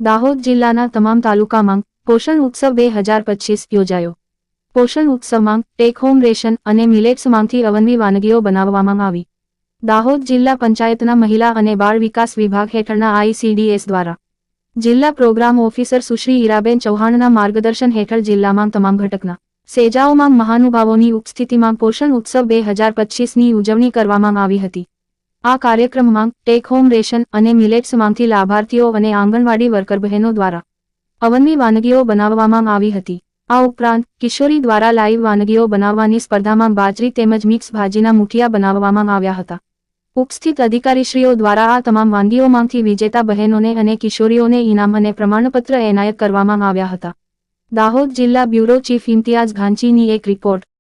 દાહોદ જિલ્લાના તમામ તાલુકામાં પોષણ ઉત્સવ 2025 યોજાયો। પોષણ ઉત્સવમાં ટેક હોમ રેશન અને મિલેટ્સમાંથી અવનવી વાનગીઓ બનાવવામાં આવી। દાહોદ જિલ્લા પંચાયતના મહિલા અને બાળ વિકાસ વિભાગ હેઠળના ICDS દ્વારા જિલ્લા પ્રોગ્રામ ઓફિસર સુશ્રી ઈરાબેન ચૌહાણના માર્ગદર્શન હેઠળ જિલ્લામાં તમામ ઘટકના સેજાઓમાં મહાનુભાવોની ઉપસ્થિતિમાં પોષણ ઉત્સવ 2025ની ઉજવણી કરવામાં આવી હતી। આ કાર્યક્રમમાં ટેક હોમ રેશન અને મિલેટ્સમાંથી લાભાર્થીઓ અને આંગણવાડી વર્કર બહેનો દ્વારા અવનવી વાનગીઓ બનાવવામાં આવી હતી। આ ઉપરાંત કિશોરી દ્વારા લાઈવ વાનગીઓ બનાવવાની સ્પર્ધામાં બાજરી તેમજ મિક્સ ભાજીના મુઠિયા બનાવવામાં આવ્યા હતા। ઉપસ્થિત અધિકારીશ્રીઓ દ્વારા આ તમામ વાનગીઓમાંથી વિજેતા બહેનોને અને કિશોરીઓને ઇનામ અને પ્રમાણપત્ર એનાયત કરવામાં આવ્યા હતા। દાહોદ જિલ્લા બ્યુરો ચીફ ઇમ્તિયાઝ ઘાંચીની એક રિપોર્ટ।